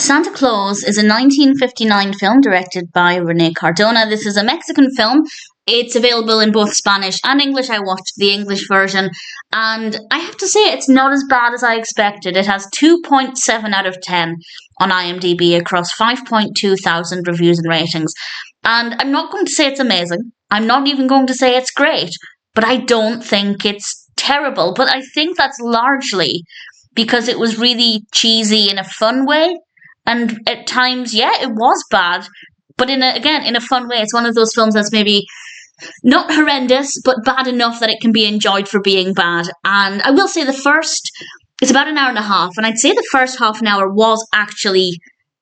Santa Claus is a 1959 film directed by René Cardona. This is a Mexican film. It's available in both Spanish and English. I watched the English version, and I have to say it's not as bad as I expected. It has 2.7 out of 10 on IMDb across 5.2 thousand reviews and ratings. And I'm not going to say it's amazing. I'm not even going to say it's great, but I don't think it's terrible. But I think that's largely because it was really cheesy in a fun way. And at times, yeah, it was bad, but in a fun way. It's one of those films that's maybe not horrendous, but bad enough that it can be enjoyed for being bad. And I will say it's about an hour and a half, and I'd say the first half an hour was actually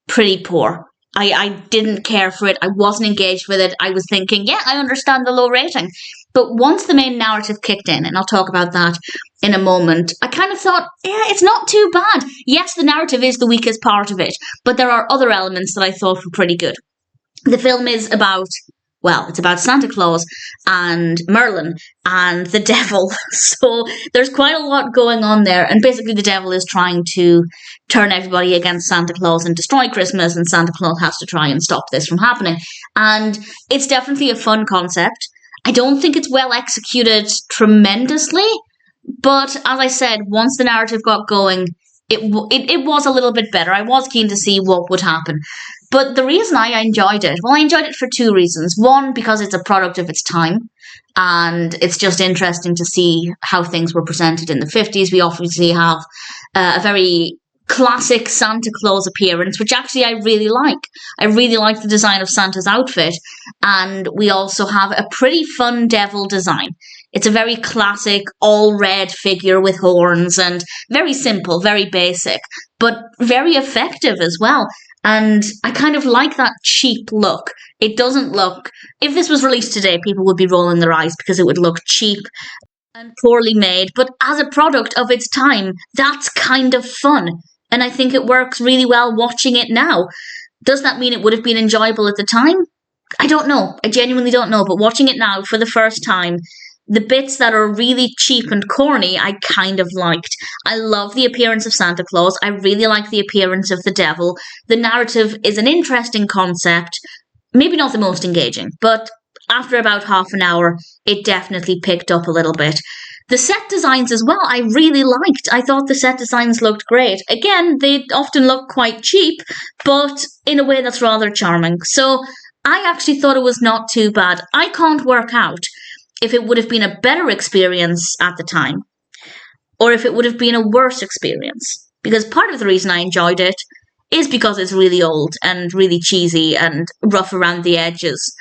pretty poor. I didn't care for it. I wasn't engaged with it. I was thinking, yeah, I understand the low rating. But once the main narrative kicked in, and I'll talk about that in a moment, I kind of thought, yeah, it's not too bad. Yes, the narrative is the weakest part of it, but there are other elements that I thought were pretty good. The film is it's about Santa Claus and Merlin and the devil. So there's quite a lot going on there. And basically the devil is trying to turn everybody against Santa Claus and destroy Christmas, and Santa Claus has to try and stop this from happening. And it's definitely a fun concept. I don't think it's well executed tremendously, but as I said, once the narrative got going, it was a little bit better. I was keen to see what would happen. But the reason I enjoyed it, I enjoyed it for two reasons. One, because it's a product of its time, and it's just interesting to see how things were presented in the 50s. We obviously have a very classic Santa Claus appearance, which actually I really like. I really like the design of Santa's outfit, and we also have a pretty fun devil design. It's a very classic all-red figure with horns, and very simple, very basic, but very effective as well. And I kind of like that cheap look. It doesn't look... If this was released today, people would be rolling their eyes because it would look cheap and poorly made. But as a product of its time, that's kind of fun. And I think it works really well watching it now. Does that mean it would have been enjoyable at the time? I don't know. I genuinely don't know. But watching it now for the first time, the bits that are really cheap and corny, I kind of liked. I love the appearance of Santa Claus. I really like the appearance of the devil. The narrative is an interesting concept. Maybe not the most engaging, but after about half an hour, it definitely picked up a little bit. The set designs as well, I really liked. I thought the set designs looked great. Again, they often look quite cheap, but in a way that's rather charming. So I actually thought it was not too bad. I can't work out if it would have been a better experience at the time, or if it would have been a worse experience. Because part of the reason I enjoyed it is because it's really old and really cheesy and rough around the edges.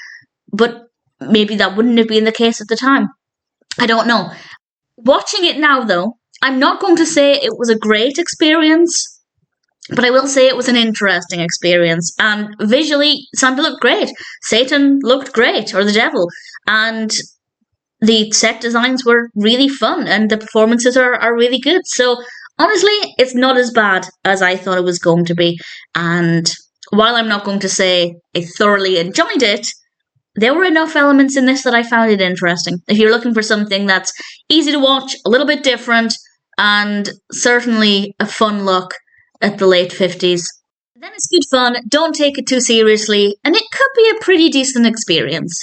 But maybe that wouldn't have been the case at the time. I don't know. Watching it now, though, I'm not going to say it was a great experience, but I will say it was an interesting experience. And visually, Santa looked great. Satan looked great, or the devil. And the set designs were really fun, and the performances are really good. So, honestly, it's not as bad as I thought it was going to be. And while I'm not going to say I thoroughly enjoyed it, there were enough elements in this that I found it interesting. If you're looking for something that's easy to watch, a little bit different, and certainly a fun look at the late 50s, then it's good fun, don't take it too seriously, and it could be a pretty decent experience.